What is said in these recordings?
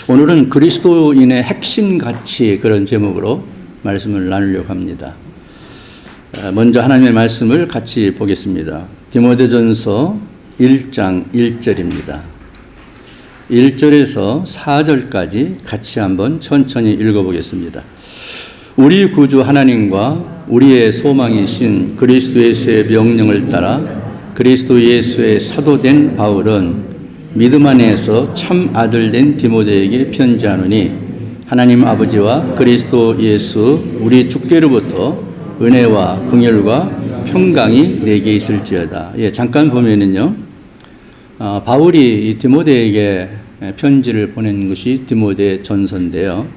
오늘은 그리스도인의 핵심 가치 그런 제목으로 말씀을 나누려고 합니다. 먼저 하나님의 말씀을 같이 보겠습니다. 디모데전서 1장 1절입니다. 1절에서 4절까지 같이 한번 천천히 읽어보겠습니다. 우리 구주 하나님과 우리의 소망이신 그리스도 예수의 명령을 따라 그리스도 예수의 사도된 바울은 믿음 안에서 참 아들 된 디모데에게 편지하노니 하나님 아버지와 그리스도 예수 우리 주께로부터 은혜와 긍휼과 평강이 내게 있을지어다. 잠깐 보면은요, 바울이 이 디모데에게 편지를 보낸 것이 디모데 전서인데요.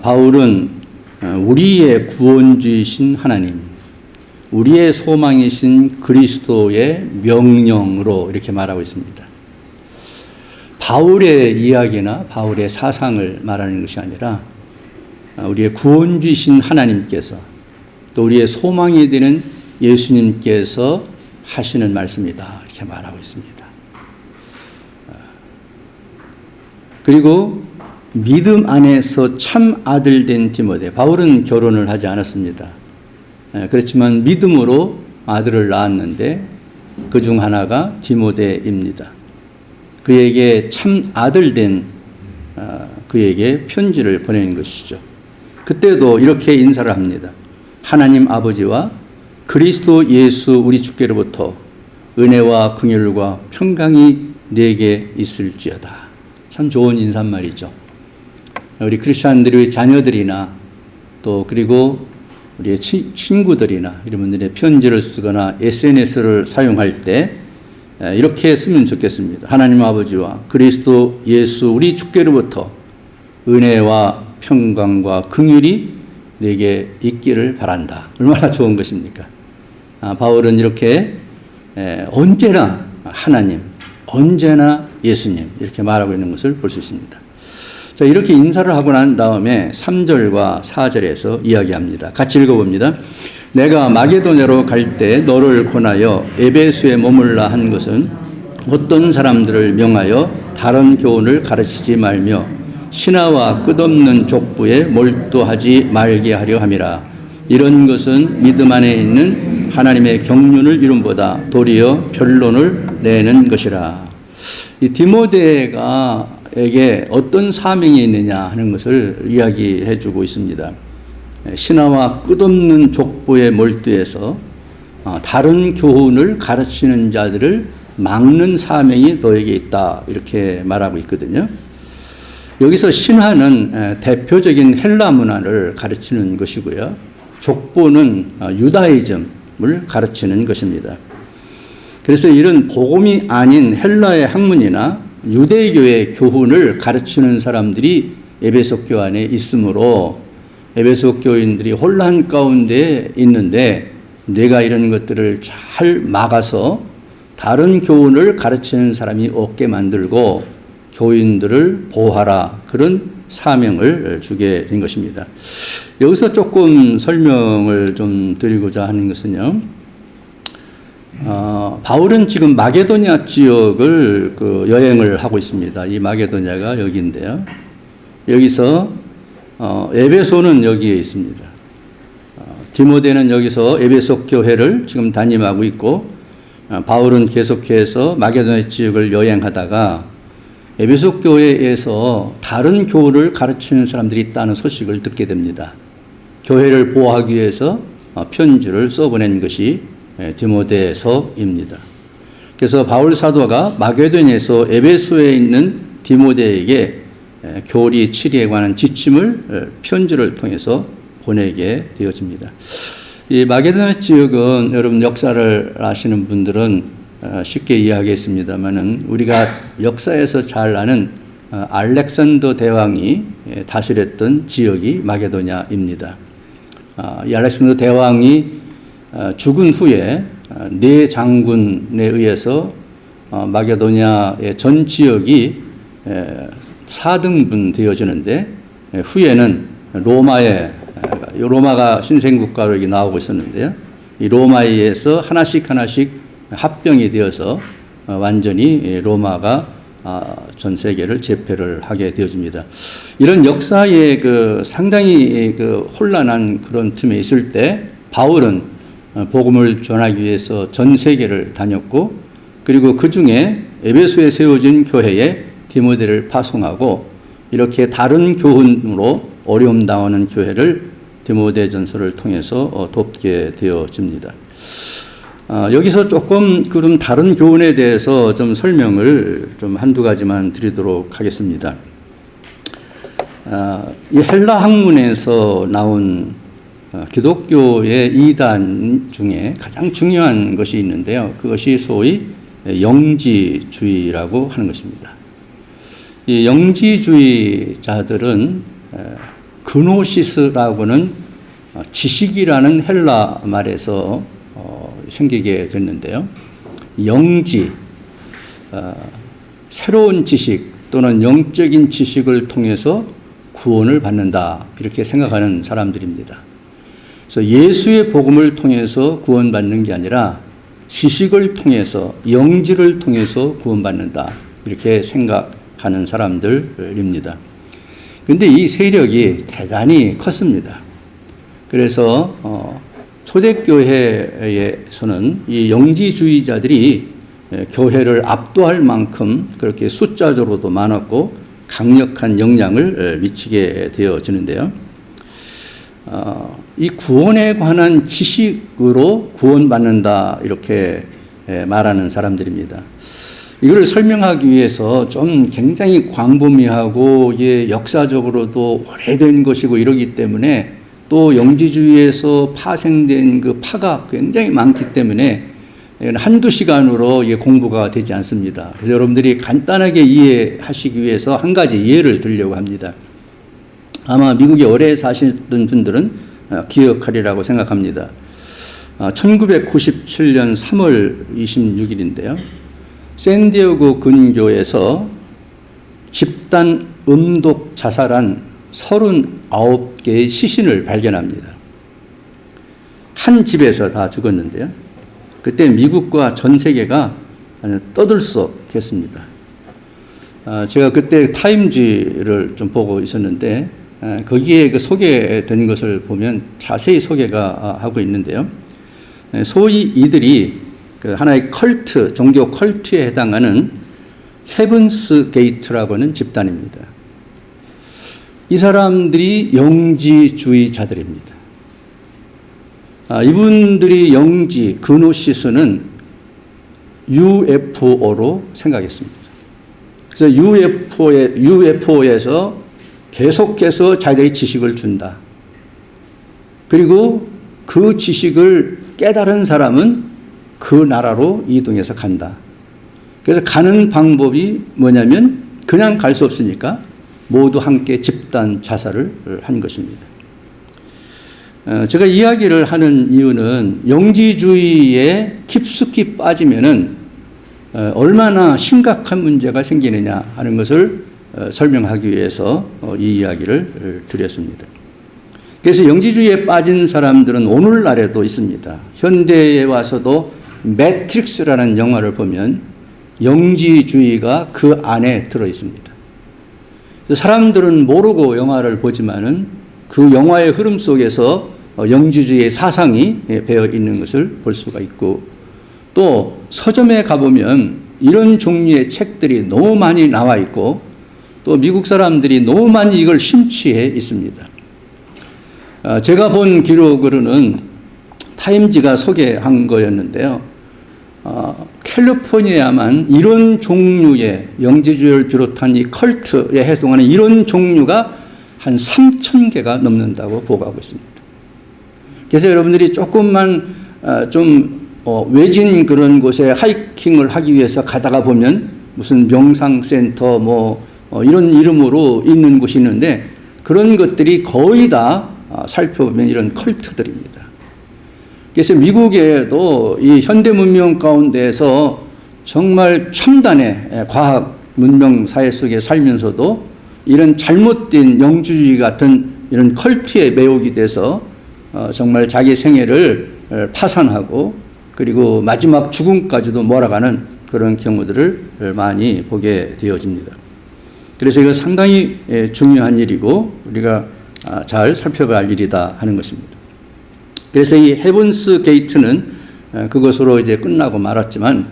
바울은 우리의 구원주이신 하나님, 우리의 소망이신 그리스도의 명령으로 이렇게 말하고 있습니다. 바울의 이야기나 바울의 사상을 말하는 것이 아니라 우리의 구원주이신 하나님께서 또 우리의 소망이 되는 예수님께서 하시는 말씀이다 이렇게 말하고 있습니다. 그리고 믿음 안에서 참 아들 된 디모데, 바울은 결혼을 하지 않았습니다. 그렇지만 믿음으로 아들을 낳았는데 그중 하나가 디모데입니다. 그에게 참 아들 된 그에게 편지를 보내는 것이죠. 그때도 이렇게 인사를 합니다. 하나님 아버지와 그리스도 예수 우리 주께로부터 은혜와 긍휼과 평강이 내게 있을지어다. 참 좋은 인사말이죠. 우리 크리스천들의 자녀들이나 또 그리고 우리의 친구들이나 이런 분들의 편지를 쓰거나 SNS를 사용할 때 이렇게 쓰면 좋겠습니다. 하나님 아버지와 그리스도 예수 우리 주께로부터 은혜와 평강과 긍휼이 내게 있기를 바란다. 얼마나 좋은 것입니까? 바울은 이렇게 언제나 하나님, 언제나 예수님 이렇게 말하고 있는 것을 볼 수 있습니다. 자, 이렇게 인사를 하고 난 다음에 3절과 4절에서 이야기합니다. 같이 읽어봅니다. 내가 마게도냐로 갈 때 너를 권하여 에베소에 머물라 한 것은 어떤 사람들을 명하여 다른 교훈을 가르치지 말며 신하와 끝없는 족부에 몰두하지 말게 하려 함이라. 이런 것은 믿음 안에 있는 하나님의 경륜을 이룸보다 도리어 변론을 내는 것이라. 이 디모데에게 어떤 사명이 있느냐 하는 것을 이야기해 주고 있습니다. 신하와 끝없는 족보에 몰두해서 다른 교훈을 가르치는 자들을 막는 사명이 너에게 있다 이렇게 말하고 있거든요. 여기서 신하는 대표적인 헬라 문화를 가르치는 것이고요. 족보는 유다이즘을 가르치는 것입니다. 그래서 이런 복음이 아닌 헬라의 학문이나 유대교의 교훈을 가르치는 사람들이 에베소 교회 안에 있으므로 에베소 교인들이 혼란 가운데 있는데 내가 이런 것들을 잘 막아서 다른 교훈을 가르치는 사람이 없게 만들고 교인들을 보호하라 그런 사명을 주게 된 것입니다. 여기서 조금 설명을 좀 드리고자 하는 것은요. 바울은 지금 마게도냐 지역을 여행을 하고 있습니다. 이 마게도냐가 여기인데요. 여기서 에베소는 여기에 있습니다. 디모데는 여기서 에베소 교회를 지금 담임하고 있고 바울은 계속해서 마게도냐 지역을 여행하다가 에베소 교회에서 다른 교훈을 가르치는 사람들이 있다는 소식을 듣게 됩니다. 교회를 보호하기 위해서 편지를 써보낸 것이 디모데서입니다. 그래서 바울 사도가 마게도냐에서 에베소에 있는 디모데에게 교리 치리에 관한 지침을 편지를 통해서 보내게 되어집니다. 이 마게도냐 지역은 여러분 역사를 아시는 분들은 쉽게 이해하겠습니다만은 우리가 역사에서 잘 아는 알렉산더 대왕이 다스렸던 지역이 마게도냐입니다. 이 알렉산더 대왕이 죽은 후에 네 장군에 의해서 마게도냐의 전 지역이 4등분 되어지는데 후에는 로마가 신생국가로 이렇게 나오고 있었는데요. 이 로마에 의해서 하나씩 합병이 되어서 완전히 로마가 전 세계를 제패를 하게 되어집니다. 이런 역사의 상당히 혼란한 그런 틈에 있을 때 바울은 복음을 전하기 위해서 전 세계를 다녔고, 그리고 그 중에 에베소에 세워진 교회에 디모데를 파송하고, 이렇게 다른 교훈으로 어려움 당하는 교회를 디모데전서를 통해서 돕게 되어집니다. 여기서 조금 그런 다른 교훈에 대해서 좀 설명을 좀 한두 가지만 드리도록 하겠습니다. 이 헬라 학문에서 나온 기독교의 이단 중에 가장 중요한 것이 있는데요. 그것이 소위 영지주의라고 하는 것입니다. 이 영지주의자들은 그노시스라고는 지식이라는 헬라 말에서 생기게 됐는데요. 영지, 새로운 지식 또는 영적인 지식을 통해서 구원을 받는다, 이렇게 생각하는 사람들입니다. 그래서 예수의 복음을 통해서 구원받는 게 아니라 지식을 통해서, 영지를 통해서 구원받는다, 이렇게 생각하는 사람들입니다. 그런데 이 세력이 대단히 컸습니다. 그래서 초대교회에서는 이 영지주의자들이 교회를 압도할 만큼 그렇게 숫자적으로도 많았고 강력한 영향을 미치게 되어지는데요. 이 구원에 관한 지식으로 구원받는다, 이렇게 말하는 사람들입니다. 이걸 설명하기 위해서 좀 굉장히 광범위하고 역사적으로도 오래된 것이고 이러기 때문에, 또 영지주의에서 파생된 그 파가 굉장히 많기 때문에 한두 시간으로 공부가 되지 않습니다. 그래서 여러분들이 간단하게 이해하시기 위해서 한 가지 예를 들려고 합니다. 아마 미국에 오래 사시던 분들은 기억하리라고 생각합니다. 1997년 3월 26일인데요. 샌디에고 근교에서 집단 음독 자살한 39개의 시신을 발견합니다. 한 집에서 다 죽었는데요. 그때 미국과 전 세계가 떠들썩했습니다. 제가 그때 타임지를 좀 보고 있었는데, 거기에 소개된 것을 보면 자세히 소개가 하고 있는데요. 소위 이들이 하나의 컬트, 종교 컬트에 해당하는 헤븐스 게이트라고 하는 집단입니다. 이 사람들이 영지주의자들입니다. 이분들이 영지, 그노시스는 UFO로 생각했습니다. 그래서 UFO에서 계속해서 자기들이 지식을 준다. 그리고 그 지식을 깨달은 사람은 그 나라로 이동해서 간다. 그래서 가는 방법이 뭐냐면 그냥 갈 수 없으니까 모두 함께 집단 자살을 한 것입니다. 제가 이야기를 하는 이유는 영지주의에 깊숙이 빠지면은 얼마나 심각한 문제가 생기느냐 하는 것을 설명하기 위해서 이 이야기를 드렸습니다. 그래서 영지주의에 빠진 사람들은 오늘날에도 있습니다. 현대에 와서도 매트릭스라는 영화를 보면 영지주의가 그 안에 들어 있습니다. 사람들은 모르고 영화를 보지만은 그 영화의 흐름 속에서 영지주의의 사상이 배어 있는 것을 볼 수가 있고, 또 서점에 가보면 이런 종류의 책들이 너무 많이 나와 있고, 또 미국 사람들이 너무 많이 이걸 심취해 있습니다. 제가 본 기록으로는 타임지가 소개한 거였는데요. 캘리포니아만 이런 종류의 영지주의를 비롯한 이 컬트에 해당하는 이런 종류가 한 3,000개가 넘는다고 보고하고 있습니다. 그래서 여러분들이 조금만 외진 그런 곳에 하이킹을 하기 위해서 가다가 보면 무슨 명상센터 이런 이름으로 있는 곳이 있는데, 그런 것들이 거의 다 살펴보면 이런 컬트들입니다. 그래서 미국에도 이 현대 문명 가운데에서 정말 첨단의 과학 문명 사회 속에 살면서도 이런 잘못된 영주주의 같은 이런 컬트에 매혹이 돼서 정말 자기 생애를 파산하고, 그리고 마지막 죽음까지도 몰아가는 그런 경우들을 많이 보게 되어집니다. 그래서 이거 상당히 중요한 일이고 우리가 잘 살펴봐야 할 일이다 하는 것입니다. 그래서 이 헤븐스 게이트는 그것으로 이제 끝나고 말았지만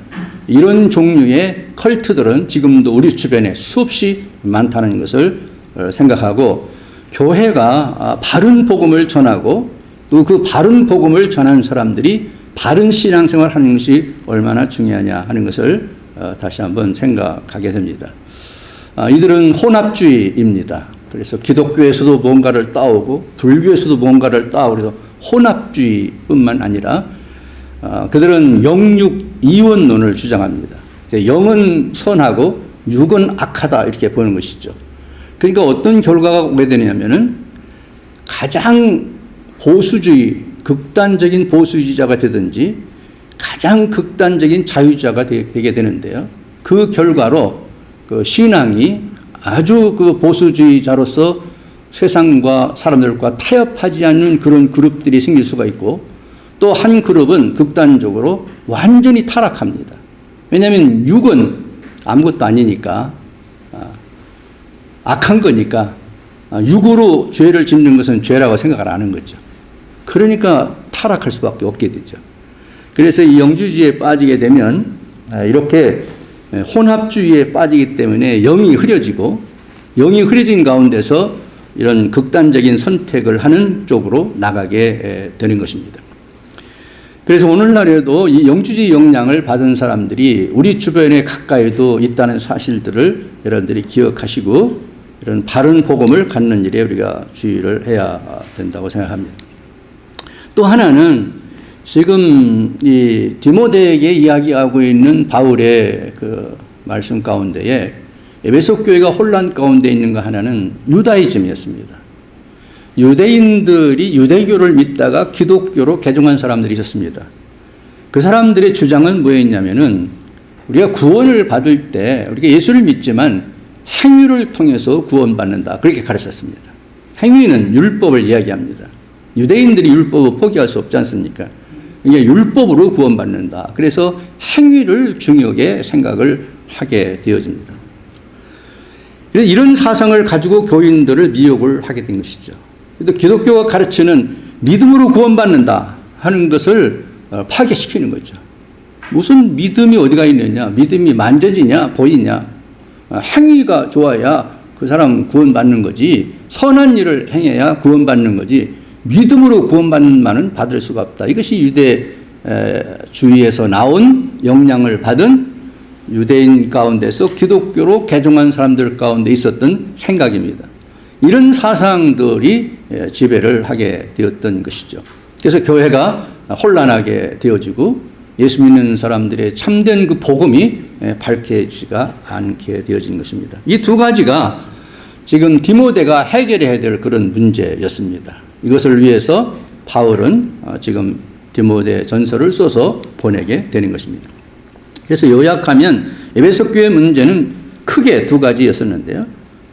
이런 종류의 컬트들은 지금도 우리 주변에 수없이 많다는 것을 생각하고 교회가 바른 복음을 전하고 또 그 바른 복음을 전한 사람들이 바른 신앙생활을 하는 것이 얼마나 중요하냐 하는 것을 다시 한번 생각하게 됩니다. 이들은 혼합주의입니다. 그래서 기독교에서도 뭔가를 따오고 불교에서도 뭔가를 따오고 그래서 혼합주의뿐만 아니라 그들은 영육 이원론을 주장합니다. 영은 선하고 육은 악하다 이렇게 보는 것이죠. 그러니까 어떤 결과가 오게 되냐면은 가장 보수주의, 극단적인 보수주의자가 되든지 가장 극단적인 자유주의자가 되게 되는데요. 그 결과로 그 신앙이 아주 그 보수주의자로서 세상과 사람들과 타협하지 않는 그런 그룹들이 생길 수가 있고 또 한 그룹은 극단적으로 완전히 타락합니다. 왜냐하면 육은 아무것도 아니니까 악한 거니까 육으로 죄를 짓는 것은 죄라고 생각을 안 하는 거죠. 그러니까 타락할 수밖에 없게 되죠. 그래서 이 영주주의에 빠지게 되면 이렇게 혼합주의에 빠지기 때문에 영이 흐려지고 영이 흐려진 가운데서 이런 극단적인 선택을 하는 쪽으로 나가게 되는 것입니다. 그래서 오늘날에도 이 영주주의 영향을 받은 사람들이 우리 주변에 가까이도 있다는 사실들을 여러분들이 기억하시고 이런 바른 복음을 갖는 일에 우리가 주의를 해야 된다고 생각합니다. 또 하나는 지금 이 디모데에게 이야기하고 있는 바울의 그 말씀 가운데에 에베소 교회가 혼란 가운데 있는 거 하나는 유다이즘이었습니다. 유대인들이 유대교를 믿다가 기독교로 개종한 사람들이 있었습니다. 그 사람들의 주장은 뭐였냐면은 우리가 구원을 받을 때 우리가 예수를 믿지만 행위를 통해서 구원받는다. 그렇게 가르쳤습니다. 행위는 율법을 이야기합니다. 유대인들이 율법을 포기할 수 없지 않습니까? 이게 율법으로 구원받는다. 그래서 행위를 중요하게 생각을 하게 되어집니다. 이런 사상을 가지고 교인들을 미혹을 하게 된 것이죠. 기독교가 가르치는 믿음으로 구원받는다 하는 것을 파괴시키는 거죠. 무슨 믿음이 어디가 있느냐? 믿음이 만져지냐? 보이냐? 행위가 좋아야 그 사람 구원받는 거지 선한 일을 행해야 구원받는 거지 믿음으로 구원받는 만은 받을 수가 없다. 이것이 유대주의에서 나온 영향을 받은 유대인 가운데서 기독교로 개종한 사람들 가운데 있었던 생각입니다. 이런 사상들이 지배를 하게 되었던 것이죠. 그래서 교회가 혼란하게 되어지고 예수 믿는 사람들의 참된 그 복음이 밝혀지지가 않게 되어진 것입니다. 이 두 가지가 지금 디모데가 해결해야 될 그런 문제였습니다. 이것을 위해서 바울은 지금 디모데 전서를 써서 보내게 되는 것입니다. 그래서 요약하면 에베소 교회 문제는 크게 두 가지였었는데요.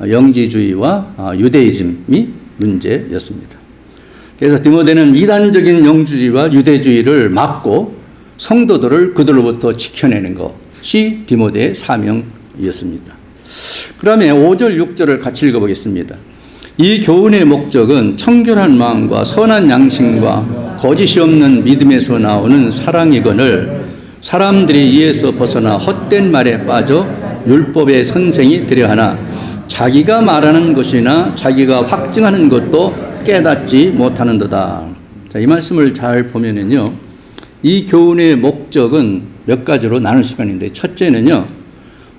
영지주의와 유대이즘이 문제였습니다. 그래서 디모데는 이단적인 영주주의와 유대주의를 막고 성도들을 그들로부터 지켜내는 것이 디모데의 사명이었습니다. 그다음에 5절, 6절을 같이 읽어보겠습니다. 이 교훈의 목적은 청결한 마음과 선한 양심과 거짓이 없는 믿음에서 나오는 사랑이거늘 사람들이 이에서 벗어나 헛된 말에 빠져 율법의 선생이 되려 하나 자기가 말하는 것이나 자기가 확증하는 것도 깨닫지 못하는도다. 자, 이 말씀을 잘 보면은요, 이 교훈의 목적은 몇 가지로 나눌 수가 있는데, 첫째는요,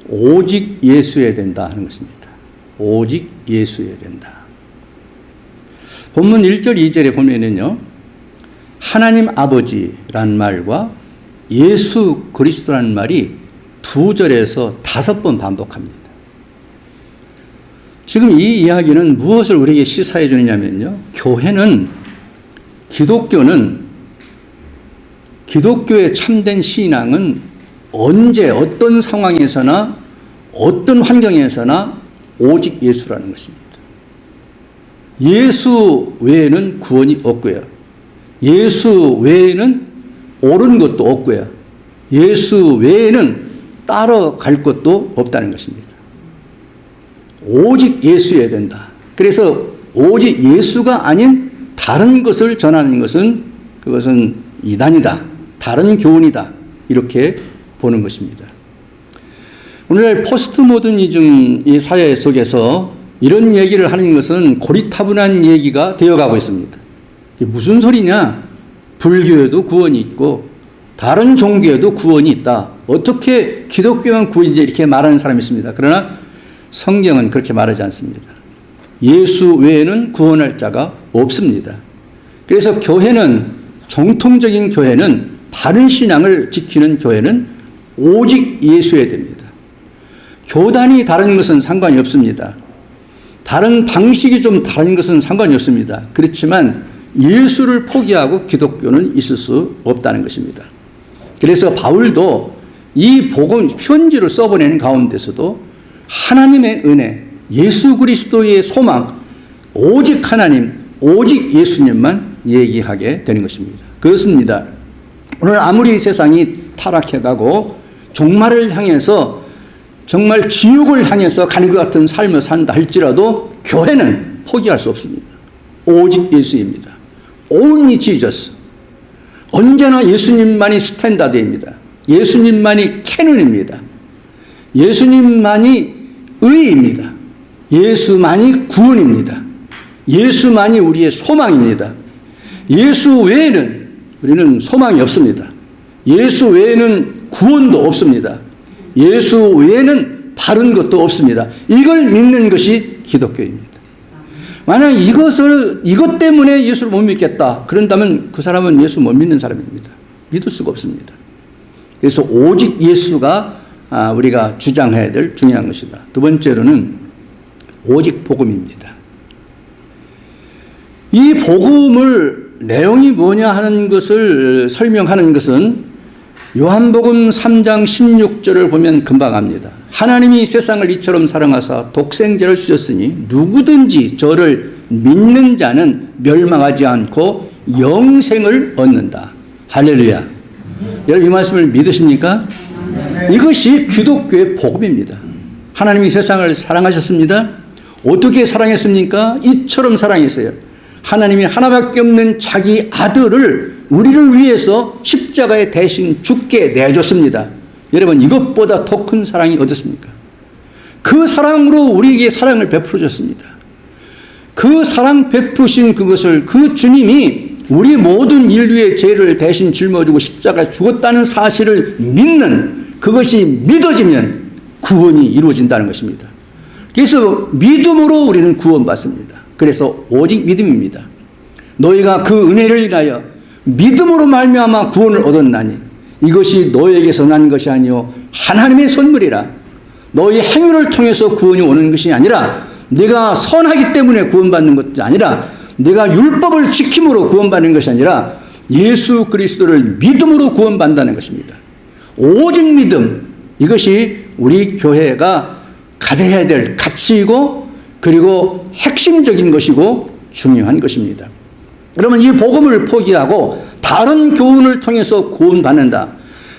오직 예수여야 된다 하는 것입니다. 오직 예수여야 된다. 본문 1절, 2절에 보면은요, 하나님 아버지란 말과 예수 그리스도라는 말이 2절에서 5번 반복합니다. 지금 이 이야기는 무엇을 우리에게 시사해 주느냐면요, 기독교의 참된 신앙은 언제 어떤 상황에서나 어떤 환경에서나 오직 예수라는 것입니다. 예수 외에는 구원이 없고요. 예수 외에는 옳은 것도 없고요. 예수 외에는 따라갈 것도 없다는 것입니다. 오직 예수여야 된다. 그래서 오직 예수가 아닌 다른 것을 전하는 것은 그것은 이단이다. 다른 교훈이다. 이렇게 보는 것입니다. 오늘날 포스트 모더니즘 이 사회 속에서 이런 얘기를 하는 것은 고리타분한 얘기가 되어가고 있습니다. 이게 무슨 소리냐? 불교에도 구원이 있고 다른 종교에도 구원이 있다. 어떻게 기독교만 구원이지 이렇게 말하는 사람이 있습니다. 그러나 성경은 그렇게 말하지 않습니다. 예수 외에는 구원할 자가 없습니다. 그래서 교회는, 정통적인 교회는, 바른 신앙을 지키는 교회는 오직 예수여야 됩니다. 교단이 다른 것은 상관이 없습니다. 다른 방식이 좀 다른 것은 상관이 없습니다. 그렇지만 예수를 포기하고 기독교는 있을 수 없다는 것입니다. 그래서 바울도 이 복음 편지를 써보내는 가운데서도 하나님의 은혜, 예수 그리스도의 소망, 오직 하나님, 오직 예수님만 얘기하게 되는 것입니다. 그렇습니다. 오늘 아무리 세상이 타락해가고 종말을 향해서 정말 지옥을 향해서 가는 것 같은 삶을 산다 할지라도 교회는 포기할 수 없습니다. 오직 예수입니다. Only Jesus. 언제나 예수님만이 스탠다드입니다. 예수님만이 캐논입니다. 예수님만이 의입니다. 예수만이 구원입니다. 예수만이 우리의 소망입니다. 예수 외에는 우리는 소망이 없습니다. 예수 외에는 구원도 없습니다. 예수 외에는 바른 것도 없습니다. 이걸 믿는 것이 기독교입니다. 만약 이것 때문에 예수를 못 믿겠다. 그런다면 그 사람은 예수 못 믿는 사람입니다. 믿을 수가 없습니다. 그래서 오직 예수가 우리가 주장해야 될 중요한 것이다. 두 번째로는 오직 복음입니다. 이 복음을 내용이 뭐냐 하는 것을 설명하는 것은 요한복음 3장 16절을 보면 금방 압니다. 하나님이 세상을 이처럼 사랑하사 독생자를 주셨으니 누구든지 저를 믿는 자는 멸망하지 않고 영생을 얻는다. 할렐루야. 여러분 이 말씀을 믿으십니까? 이것이 기독교의 복음입니다. 하나님이 세상을 사랑하셨습니다. 어떻게 사랑했습니까? 이처럼 사랑했어요. 하나님이 하나밖에 없는 자기 아들을 우리를 위해서 십자가에 대신 죽게 내줬습니다. 여러분 이것보다 더 큰 사랑이 어떻습니까? 그 사랑으로 우리에게 사랑을 베풀어 줬습니다. 그 사랑 베푸신 그것을 그 주님이 우리 모든 인류의 죄를 대신 짊어지고 십자가에 죽었다는 사실을 믿는 그것이 믿어지면 구원이 이루어진다는 것입니다. 그래서 믿음으로 우리는 구원받습니다. 그래서 오직 믿음입니다. 너희가 그 은혜를 인하여 믿음으로 말미암아 구원을 얻었나니 이것이 너에게서 난 것이 아니요 하나님의 선물이라. 너희 행위를 통해서 구원이 오는 것이 아니라 네가 선하기 때문에 구원받는 것도 아니라 네가 율법을 지킴으로 구원받는 것이 아니라 예수 그리스도를 믿음으로 구원받는다는 것입니다. 오직 믿음, 이것이 우리 교회가 가져야 될 가치이고 그리고 핵심적인 것이고 중요한 것입니다. 그러면 이 복음을 포기하고 다른 교훈을 통해서 구원받는다.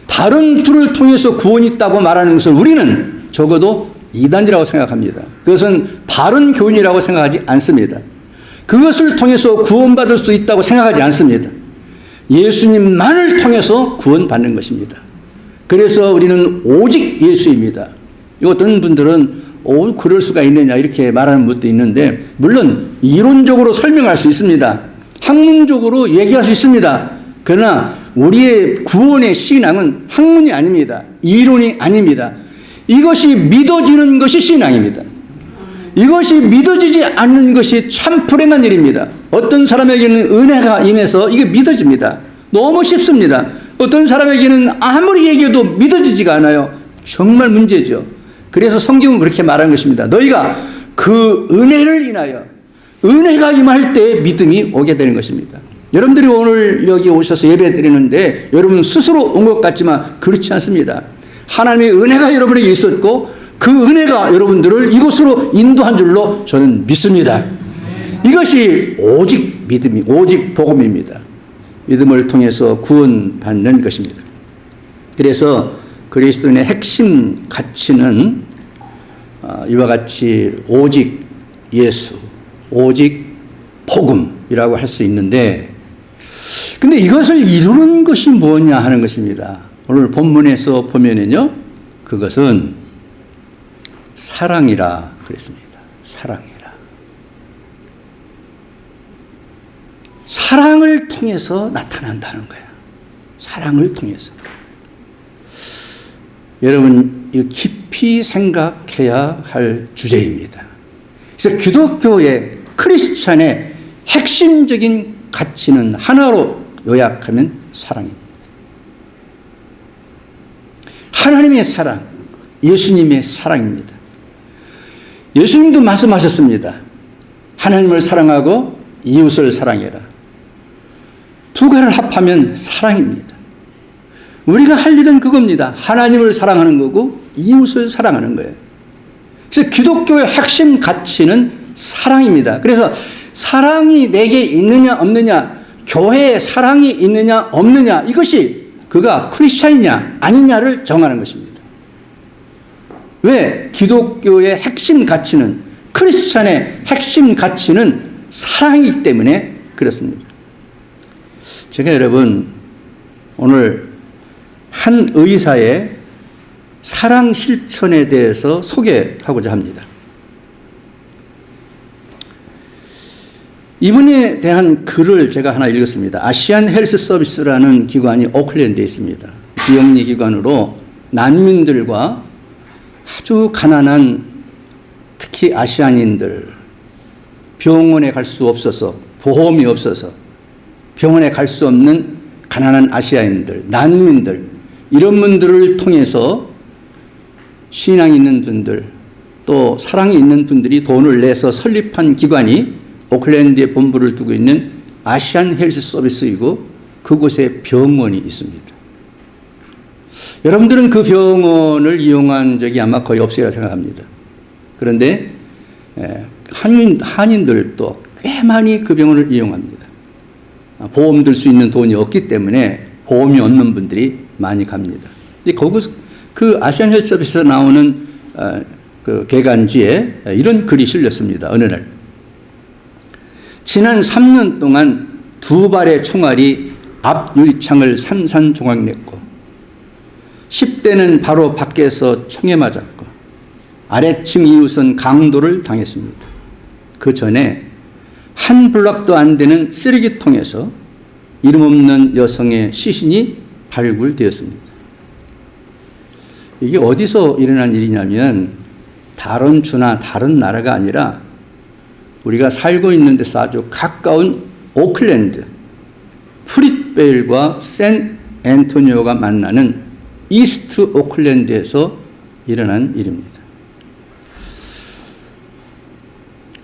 다른 툴을 통해서 구원이 있다고 말하는 것을 우리는 적어도 이단이라고 생각합니다. 그것은 바른 교훈이라고 생각하지 않습니다. 그것을 통해서 구원받을 수 있다고 생각하지 않습니다. 예수님만을 통해서 구원받는 것입니다. 그래서 우리는 오직 예수입니다. 어떤 분들은 그럴 수가 있느냐 이렇게 말하는 분도 있는데 물론 이론적으로 설명할 수 있습니다. 학문적으로 얘기할 수 있습니다. 그러나 우리의 구원의 신앙은 학문이 아닙니다. 이론이 아닙니다. 이것이 믿어지는 것이 신앙입니다. 이것이 믿어지지 않는 것이 참 불행한 일입니다. 어떤 사람에게는 은혜가 임해서 이게 믿어집니다. 너무 쉽습니다. 어떤 사람에게는 아무리 얘기해도 믿어지지가 않아요. 정말 문제죠. 그래서 성경은 그렇게 말한 것입니다. 너희가 그 은혜를 인하여 은혜가 임할 때 믿음이 오게 되는 것입니다. 여러분들이 오늘 여기 오셔서 예배 드리는데 여러분 스스로 온 것 같지만 그렇지 않습니다. 하나님의 은혜가 여러분에게 있었고 그 은혜가 여러분들을 이곳으로 인도한 줄로 저는 믿습니다. 이것이 오직 믿음이, 오직 복음입니다. 믿음을 통해서 구원받는 것입니다. 그래서 그리스도인의 핵심 가치는 이와 같이 오직 예수, 오직 복음이라고 할 수 있는데, 근데 이것을 이루는 것이 뭐냐 하는 것입니다. 오늘 본문에서 보면은요, 그것은 사랑이라 그랬습니다. 사랑이라. 사랑을 통해서 나타난다는 거예요. 사랑을 통해서. 여러분, 이거 깊이 생각해야 할 주제입니다. 그래서 기독교의 크리스찬의 핵심적인 가치는 하나로 요약하면 사랑입니다. 하나님의 사랑, 예수님의 사랑입니다. 예수님도 말씀하셨습니다. 하나님을 사랑하고 이웃을 사랑해라. 두 개를 합하면 사랑입니다. 우리가 할 일은 그겁니다. 하나님을 사랑하는 거고 이웃을 사랑하는 거예요. 그래서 기독교의 핵심 가치는 사랑입니다. 그래서 사랑이 내게 있느냐 없느냐, 교회에 사랑이 있느냐 없느냐, 이것이 그가 크리스찬이냐 아니냐를 정하는 것입니다. 왜? 기독교의 핵심 가치는, 크리스찬의 핵심 가치는 사랑이기 때문에 그렇습니다. 제가 여러분 오늘 한 의사의 사랑 실천에 대해서 소개하고자 합니다. 이분에 대한 글을 제가 하나 읽었습니다. 아시안 헬스 서비스라는 기관이 오클랜드에 있습니다. 비영리 기관으로 난민들과 아주 가난한, 특히 아시안인들, 병원에 갈 수 없어서, 보험이 없어서 병원에 갈 수 없는 가난한 아시아인들, 난민들, 이런 분들을 통해서 신앙이 있는 분들, 또 사랑이 있는 분들이 돈을 내서 설립한 기관이 오클랜드에 본부를 두고 있는 아시안 헬스 서비스이고, 그곳에 병원이 있습니다. 여러분들은 그 병원을 이용한 적이 아마 거의 없으리라 생각합니다. 그런데 한인들도 꽤 많이 그 병원을 이용합니다. 보험 들 수 있는 돈이 없기 때문에 보험이 없는 분들이 많이 갑니다. 거기서 그 아시안 헬스 서비스에서 나오는 그 개간지에 이런 글이 실렸습니다. 어느 날, 지난 3년 동안 2발의 총알이 앞 유리창을 산산조각 냈고, 10대는 바로 밖에서 총에 맞았고, 아래층 이웃은 강도를 당했습니다. 그 전에 한 블럭도 안 되는 쓰레기통에서 이름 없는 여성의 시신이 발굴되었습니다. 이게 어디서 일어난 일이냐면, 다른 주나 다른 나라가 아니라 우리가 살고 있는 데서 아주 가까운 오클랜드, 프릿베일과 샌 앤토니오가 만나는 이스트 오클랜드에서 일어난 일입니다.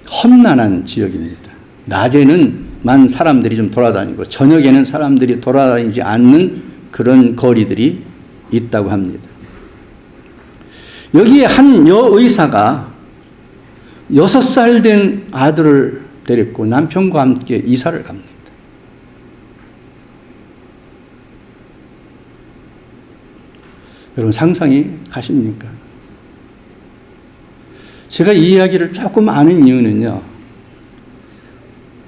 험난한 지역입니다. 낮에는 사람들이 좀 돌아다니고 저녁에는 사람들이 돌아다니지 않는 그런 거리들이 있다고 합니다. 여기에 한 여의사가 6살 된 아들을 데리고 남편과 함께 이사를 갑니다. 여러분 상상이 가십니까? 제가 이 이야기를 조금 아는 이유는요,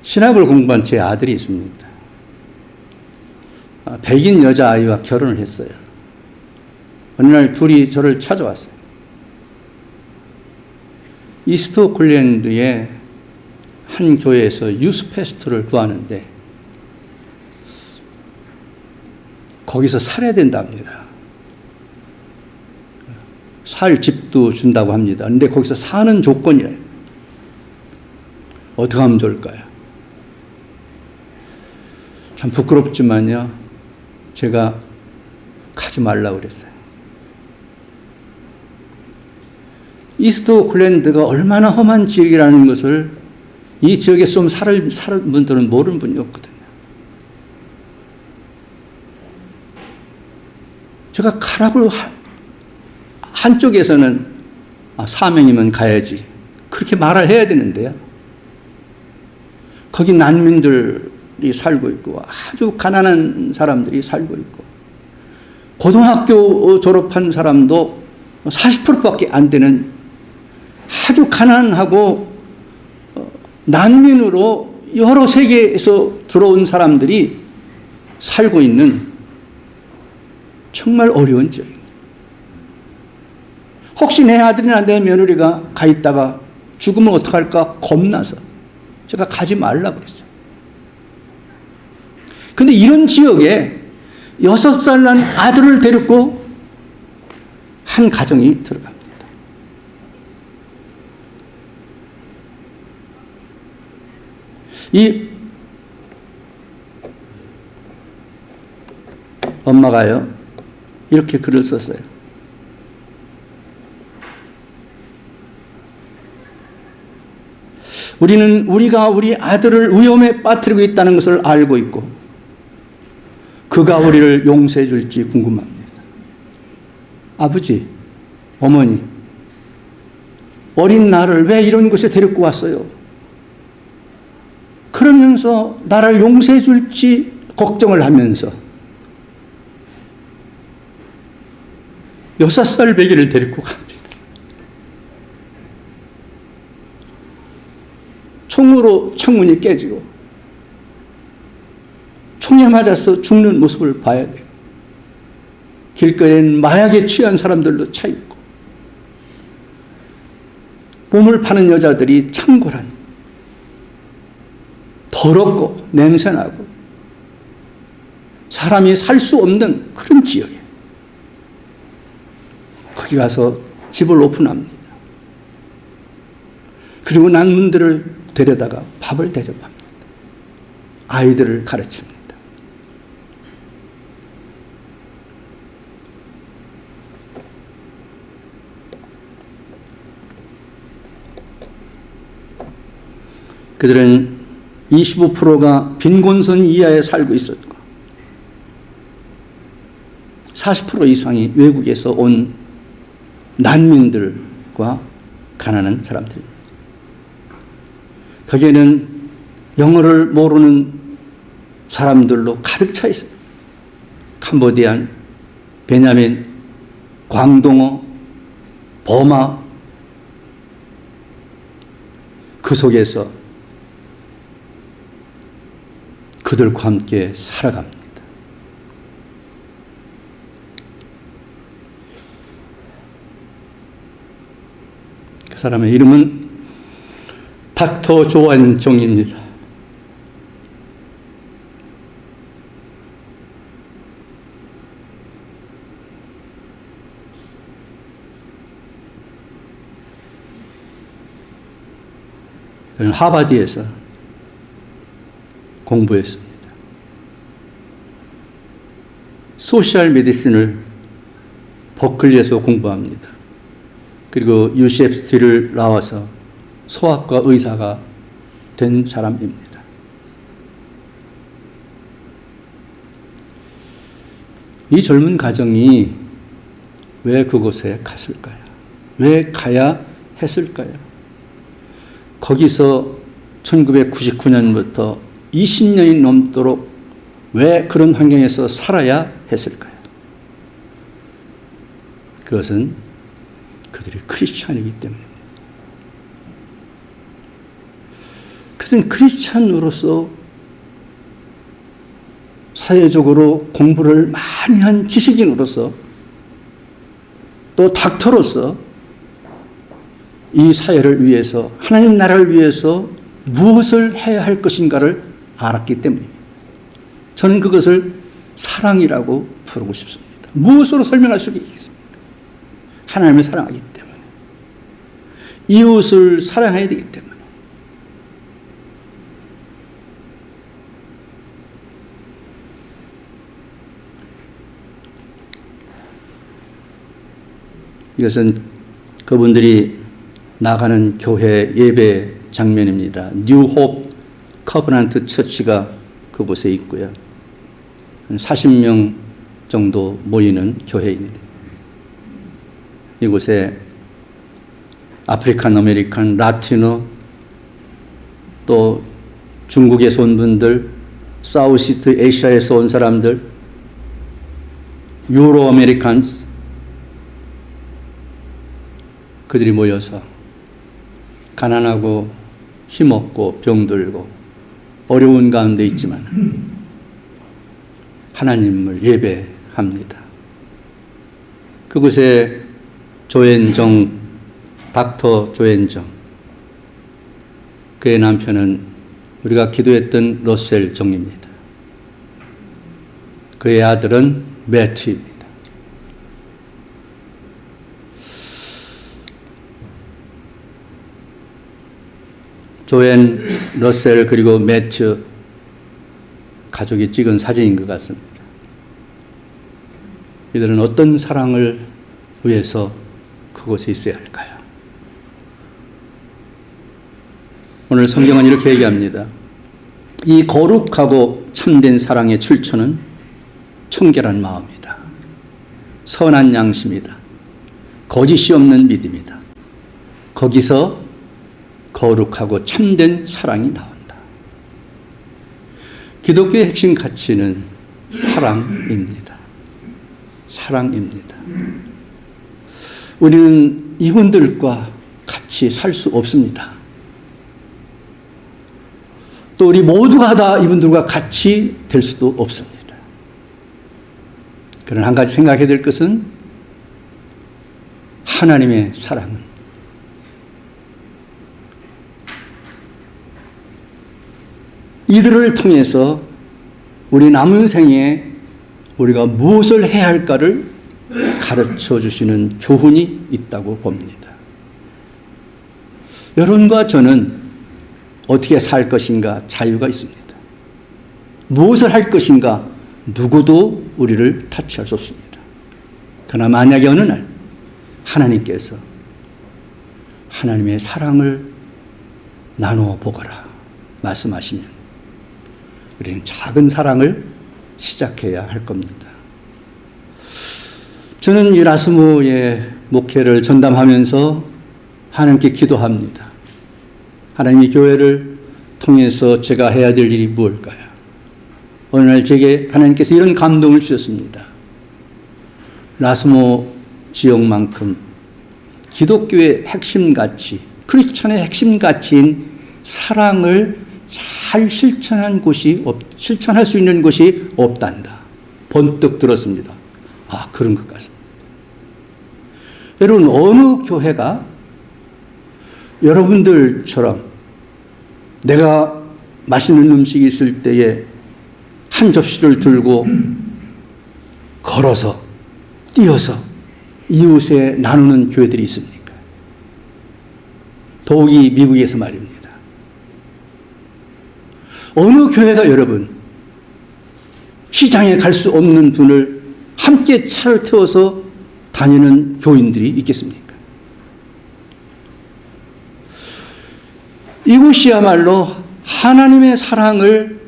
신학을 공부한 제 아들이 있습니다. 백인 여자아이와 결혼을 했어요. 어느 날 둘이 저를 찾아왔어요. 이스트 오클랜드의 한 교회에서 유스 페스트를 구하는데 거기서 살아야 된답니다. 살 집도 준다고 합니다. 그런데 거기서 사는 조건이래요. 어떻게 하면 좋을까요? 참 부끄럽지만요, 제가 가지 말라고 그랬어요. 이스트 오클랜드가 얼마나 험한 지역이라는 것을 이 지역에 좀 사는 분들은 모르는 분이 없거든요. 제가 가라고 한쪽에서는 사명이면 가야지 그렇게 말을 해야 되는데요, 거기 난민들이 살고 있고 아주 가난한 사람들이 살고 있고 고등학교 졸업한 사람도 40%밖에 안 되는 아주 가난하고 난민으로 여러 세계에서 들어온 사람들이 살고 있는 정말 어려운 지역입니다. 혹시 내 아들이나 내 며느리가 가 있다가 죽으면 어떡할까 겁나서 제가 가지 말라 그랬어요. 근데 이런 지역에 6살 난 아들을 데리고 한 가정이 들어갑니다. 이 엄마가요, 이렇게 글을 썼어요. 우리가 우리 아들을 위험에 빠뜨리고 있다는 것을 알고 있고 그가 우리를 용서해 줄지 궁금합니다. 아버지, 어머니, 어린 나를 왜 이런 곳에 데리고 왔어요? 그러면서 나를 용서해 줄지 걱정을 하면서 6살 배기를 데리고 갑니다. 총으로 창문이 깨지고 총에 맞아서 죽는 모습을 봐야 돼요. 길거리엔 마약에 취한 사람들도 차 있고 몸을 파는 여자들이 창궐한 더럽고 냄새나고 사람이 살 수 없는 그런 지역이에요. 거기 가서 집을 오픈합니다. 그리고 난민들을 데려다가 밥을 대접합니다. 아이들을 가르칩니다. 그들은 25%가 빈곤선 이하에 살고 있었고 40% 이상이 외국에서 온 난민들과 가난한 사람들입니다. 거기에는 영어를 모르는 사람들로 가득 차 있어요. 캄보디안, 베냐민, 광동어, 버마, 그 속에서 그들과 함께 살아갑니다. 그 사람의 이름은 닥터 조안 종입니다. 그는 하버드에서 공부했습니다. 소셜 메디슨을 버클리에서 공부합니다. 그리고 UCSD를 나와서 소아과 의사가 된 사람입니다. 이 젊은 가정이 왜 그곳에 갔을까요? 왜 가야 했을까요? 거기서 1999년부터 20년이 넘도록 왜 그런 환경에서 살아야 했을까요? 그것은 그들이 크리스찬이기 때문입니다. 그들은 크리스찬으로서 사회적으로 공부를 많이 한 지식인으로서 또 닥터로서 이 사회를 위해서 하나님 나라를 위해서 무엇을 해야 할 것인가를 알았기 때문입니다. 저는 그것을 사랑이라고 부르고 싶습니다. 무엇으로 설명할 수 있겠습니까? 하나님을 사랑하기 때문에, 이웃을 사랑해야 되기 때문에. 이것은 그분들이 나가는 교회 예배 장면입니다. 뉴홉 커버넌트 처치가 그곳에 있고요. 한 40명 정도 모이는 교회입니다. 이곳에 아프리칸 아메리칸, 라티노, 또 중국에서 온 분들, 사우스이스트 아시아에서 온 사람들, 유로 아메리칸스 그들이 모여서 가난하고 힘없고 병들고 어려운 가운데 있지만 하나님을 예배합니다. 그곳에 조앤정, 닥터 조앤정, 그의 남편은 우리가 기도했던 러셀 정입니다. 그의 아들은 매튜입니다. 조앤, 러셀 그리고 매튜 가족이 찍은 사진인 것 같습니다. 이들은 어떤 사랑을 위해서 그곳에 있어야 할까요? 오늘 성경은 이렇게 얘기합니다. 이 거룩하고 참된 사랑의 출처는 청결한 마음이다. 선한 양심이다. 거짓이 없는 믿음이다. 거기서 거룩하고 참된 사랑이 나온다. 기독교의 핵심 가치는 사랑입니다. 사랑입니다. 우리는 이분들과 같이 살 수 없습니다. 또 우리 모두가 다 이분들과 같이 될 수도 없습니다. 그러나 한 가지 생각해야 될 것은 하나님의 사랑은 이들을 통해서 우리 남은 생에 우리가 무엇을 해야 할까를 가르쳐 주시는 교훈이 있다고 봅니다. 여러분과 저는 어떻게 살 것인가 자유가 있습니다. 무엇을 할 것인가 누구도 우리를 타치할 수 없습니다. 그러나 만약에 어느 날 하나님께서 하나님의 사랑을 나누어 보거라 말씀하시면 우리는 작은 사랑을 시작해야 할 겁니다. 저는 이 라스모의 목회를 전담하면서 하나님께 기도합니다. 하나님의 교회를 통해서 제가 해야 될 일이 무엇일까요? 어느 날 제게 하나님께서 이런 감동을 주셨습니다. 라스모 지역만큼 기독교의 핵심 가치, 크리스천의 핵심 가치인 사랑을 잘 실천할 수 있는 곳이 없단다. 번뜩 들었습니다. 아, 그런 것 같습니다. 여러분, 어느 교회가 여러분들처럼 내가 맛있는 음식이 있을 때에 한 접시를 들고 걸어서 뛰어서 이웃에 나누는 교회들이 있습니까? 더욱이 미국에서 말입니다. 어느 교회가 여러분 시장에 갈 수 없는 분을 함께 차를 태워서 다니는 교인들이 있겠습니까? 이곳이야말로 하나님의 사랑을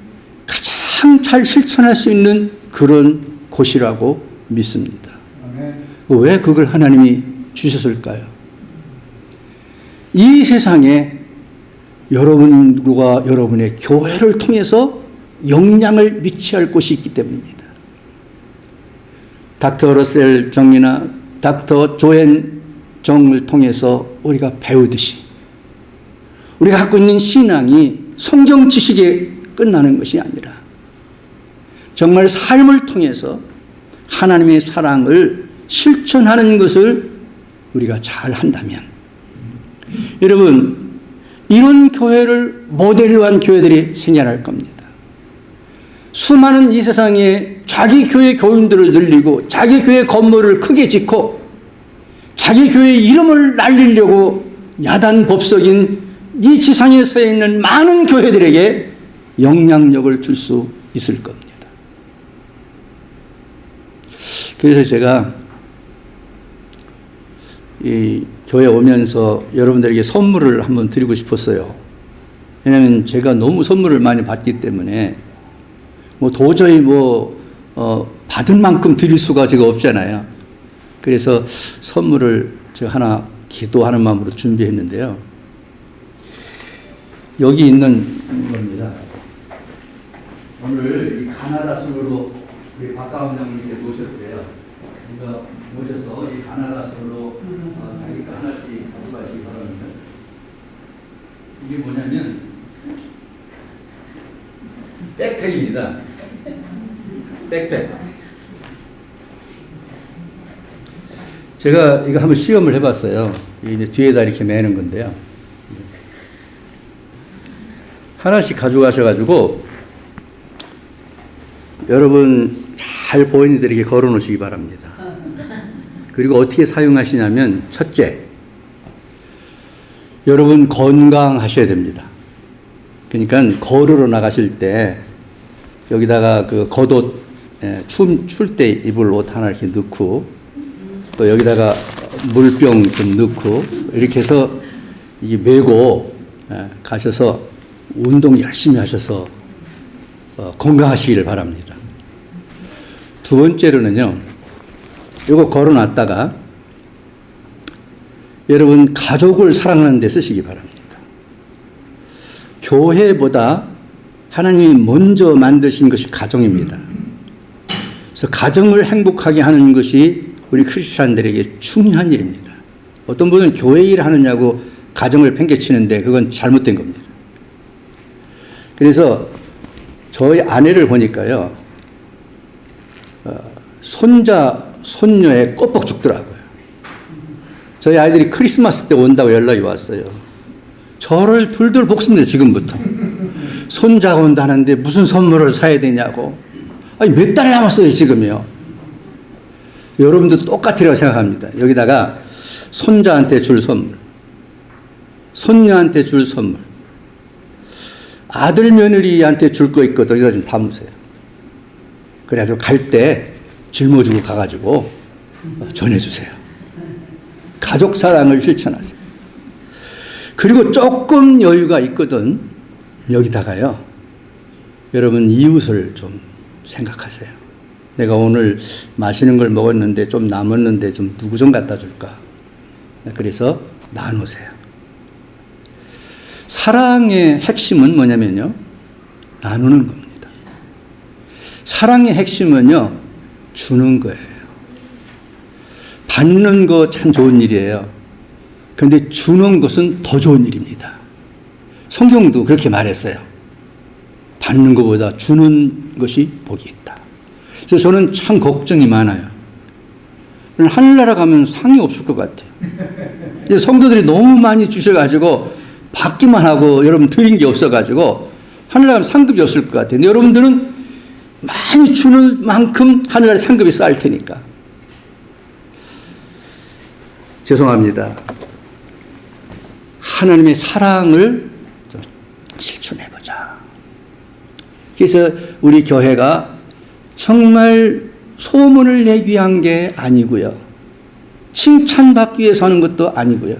가장 잘 실천할 수 있는 그런 곳이라고 믿습니다. 왜 그걸 하나님이 주셨을까요? 이 세상에 여러분과 여러분의 교회를 통해서 영향을 미쳐야 할 곳이 있기 때문입니다. 닥터 러셀 정이나 닥터 조앤 정을 통해서 우리가 배우듯이 우리가 갖고 있는 신앙이 성경 지식에 끝나는 것이 아니라 정말 삶을 통해서 하나님의 사랑을 실천하는 것을 우리가 잘 한다면 여러분 이런 교회를 모델로 한 교회들이 생겨날 겁니다. 수많은 이 세상에 자기 교회 교인들을 늘리고 자기 교회 건물을 크게 짓고 자기 교회 이름을 날리려고 야단 법석인 이 지상에 서 있는 많은 교회들에게 영향력을 줄 수 있을 겁니다. 그래서 제가 이 교회 오면서 여러분들에게 선물을 한번 드리고 싶었어요. 왜냐하면 제가 너무 선물을 많이 받기 때문에 도저히 받은 만큼 드릴 수가 제가 없잖아요. 그래서 선물을 제가 하나 기도하는 마음으로 준비했는데요. 여기 있는 겁니다. 오늘 이 가나다 순으로 우리 박가원 장님께 모셨고요. 우리가 모셔서 이 가나다솔로 자기가 하나씩 가져가시기 바랍니다. 이게 뭐냐면 백팩입니다. 백팩. 제가 이거 한번 시험을 해봤어요. 이제 뒤에다 이렇게 매는 건데요. 하나씩 가져가셔가지고 여러분 잘 보이는 데 이렇게 걸어 놓으시기 바랍니다. 그리고 어떻게 사용하시냐면 첫째, 여러분 건강하셔야 됩니다. 그러니까 걸으러 나가실 때 여기다가 그 겉옷 추울 때 입을 옷 하나 이렇게 넣고 또 여기다가 물병 좀 넣고 이렇게 해서 이게 메고 가셔서 운동 열심히 하셔서 건강하시기를 바랍니다. 두 번째로는요, 이거 걸어놨다가 여러분 가족을 사랑하는 데 쓰시기 바랍니다. 교회보다 하나님이 먼저 만드신 것이 가정입니다. 그래서 가정을 행복하게 하는 것이 우리 크리스찬들에게 중요한 일입니다. 어떤 분은 교회 일 하느냐고 가정을 팽개치는데 그건 잘못된 겁니다. 그래서 저희 아내를 보니까요, 손자, 손녀에 꼬뻑 죽더라고요. 저희 아이들이 크리스마스 때 온다고 연락이 왔어요. 저를 둘둘 볶습니다, 지금부터. 손자가 온다는데 무슨 선물을 사야 되냐고. 아니, 몇 달 남았어요, 지금이요. 여러분도 똑같으라고 생각합니다. 여기다가 손자한테 줄 선물, 손녀한테 줄 선물, 아들 며느리한테 줄 거 있거든요. 여기다 좀 담으세요. 그래가지고 갈 때 짊어지고 가가지고 전해주세요. 가족 사랑을 실천하세요. 그리고 조금 여유가 있거든 여기다가요, 여러분 이웃을 좀 생각하세요. 내가 오늘 맛있는 걸 먹었는데 좀 남았는데 좀 누구 좀 갖다 줄까? 그래서 나누세요. 사랑의 핵심은 뭐냐면요, 나누는 겁니다. 사랑의 핵심은요, 주는 거예요. 받는 거 참 좋은 일이에요. 그런데 주는 것은 더 좋은 일입니다. 성경도 그렇게 말했어요. 받는 것보다 주는 것이 복이 있다. 그래서 저는 참 걱정이 많아요. 하늘나라 가면 상이 없을 것 같아요. 성도들이 너무 많이 주셔가지고 받기만 하고 여러분 드린 게 없어가지고 하늘나라 가면 상급이 없을 것 같아요. 근데 여러분들은 많이 주는 만큼 하늘나라 상급이 쌓일 테니까. 죄송합니다. 하나님의 사랑을 좀 실천해보자. 그래서 우리 교회가 정말 소문을 내기 위한 게 아니고요, 칭찬받기 위해서 하는 것도 아니고요,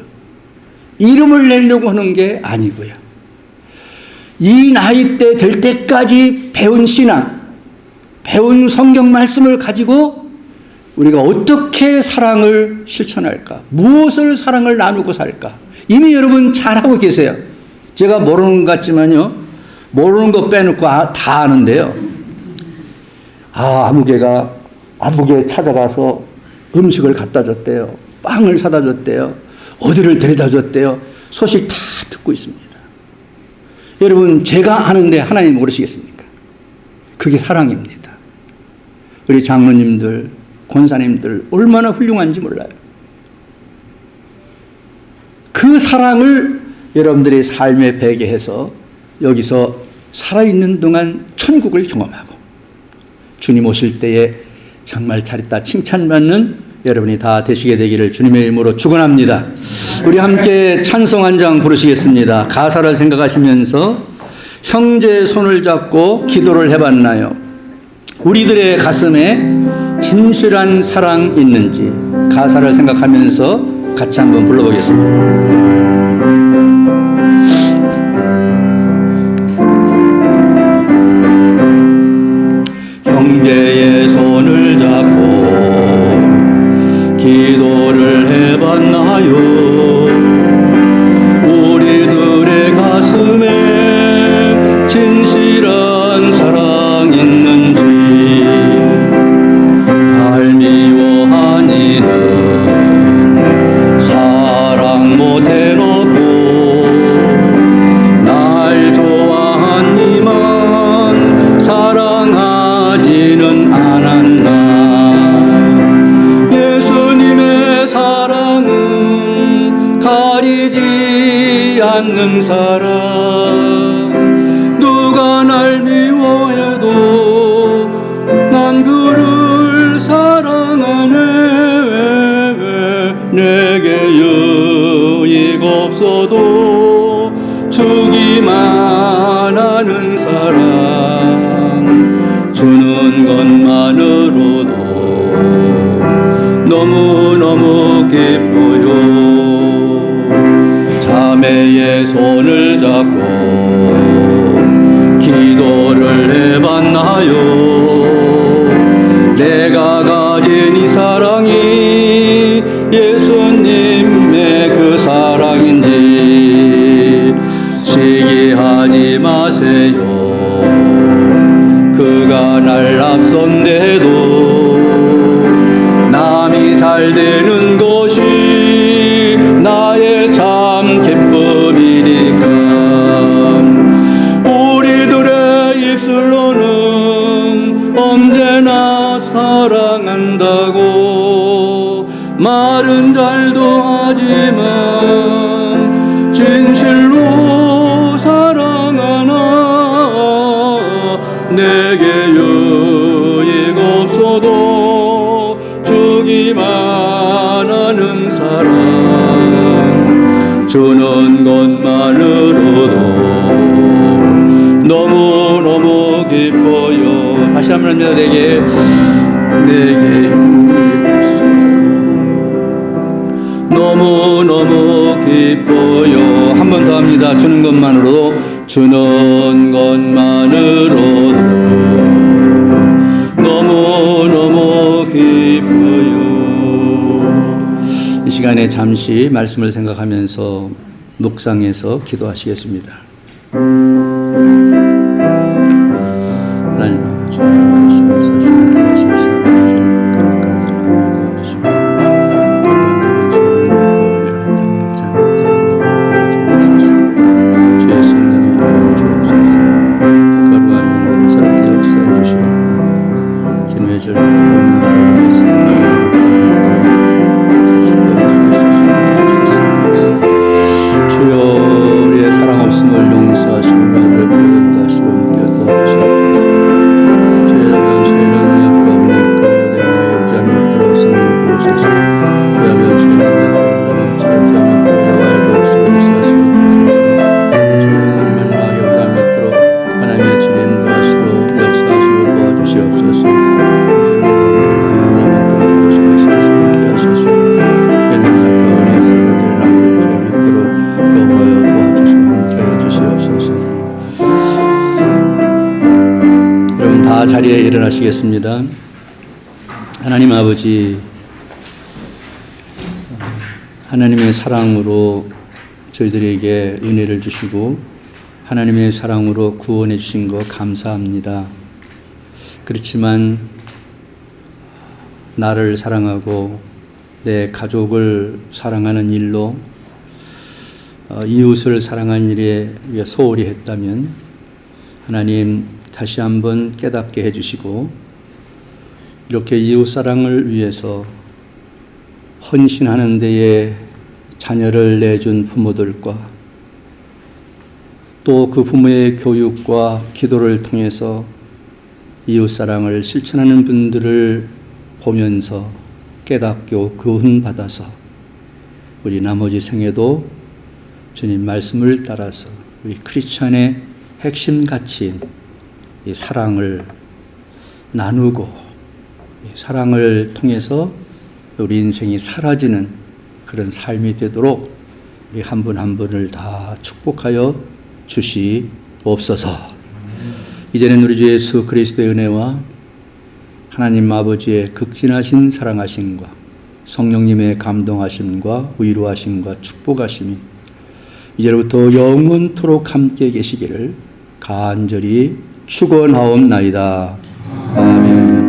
이름을 내려고 하는 게 아니고요, 이 나이 때 될 때까지 배운 신앙, 배운 성경 말씀을 가지고 우리가 어떻게 사랑을 실천할까, 무엇을 사랑을 나누고 살까, 이미 여러분 잘하고 계세요. 제가 모르는 것 같지만요, 모르는 거 빼놓고 다 아는데요. 아무개가 아무개 찾아가서 음식을 갖다 줬대요. 빵을 사다 줬대요. 어디를 데려다 줬대요. 소식 다 듣고 있습니다. 여러분, 제가 아는데 하나님 모르시겠습니까? 그게 사랑입니다. 우리 장로님들, 권사님들 얼마나 훌륭한지 몰라요. 그 사랑을 여러분들의 삶에 배게 해서 여기서 살아있는 동안 천국을 경험하고 주님 오실 때에 정말 잘했다 칭찬받는 여러분이 다 되시게 되기를 주님의 이름으로 축원합니다. 우리 함께 찬송 한 장 부르시겠습니다. 가사를 생각하시면서 형제의 손을 잡고 기도를 해봤나요? 우리들의 가슴에 진실한 사랑 있는지 가사를 생각하면서 같이 한번 불러보겠습니다. 형제의 손을 잡고 기도를 해봤나요? 우리들의 가슴에 진실한 사랑 있는지 날 미워하는 사랑. 누가 날 미워해도 난 그를 사랑하네. 내게 유익 없어도 주기만 하는 사랑. 주는 것만으로도 너무너무 기뻐요. 자매의 손을 잡고 기도를 해봤나요? 내가 가진 이 사랑이 예수님의 그 사랑인지 시기하지 마세요. 그가 날 앞선대도 남이 잘 되는 것이 나의 참 기쁨이니까. 우리들의 입술로는 언제나 사랑한다고 말은 잘도 하지만 진실로 사랑하나. 내게 유익 없어도 주기만 하는 사랑. 주는 것만으로도 너무너무 기뻐요. 다시 한번 합니다. 내게 유익 없어도 너무너무 기뻐요. 한 번 더 합니다. 주는 것만으로도 너무너무 기뻐요. 이 시간에 잠시 말씀을 생각하면서 묵상해서 기도하시겠습니다. 하나님 아버지, 자리에 일어나시겠습니다. 하나님 아버지, 하나님의 사랑으로 저희들에게 은혜를 주시고 하나님의 사랑으로 구원해 주신 것 감사합니다. 그렇지만 나를 사랑하고 내 가족을 사랑하는 일로 이웃을 사랑하는 일에 소홀히 했다면 하나님 다시 한번 깨닫게 해주시고 이렇게 이웃사랑을 위해서 헌신하는 데에 자녀를 내준 부모들과 또 그 부모의 교육과 기도를 통해서 이웃사랑을 실천하는 분들을 보면서 깨닫고 교훈받아서 우리 나머지 생에도 주님 말씀을 따라서 우리 크리스찬의 핵심 가치인 이 사랑을 나누고 이 사랑을 통해서 우리 인생이 사라지는 그런 삶이 되도록 우리 한 분 한 분을 다 축복하여 주시옵소서. 이제는 우리 주 예수 그리스도의 은혜와 하나님 아버지의 극진하신 사랑하심과 성령님의 감동하심과 위로하심과 축복하심이 이제로부터 영원토록 함께 계시기를 간절히 축원하옵나이다. 아멘.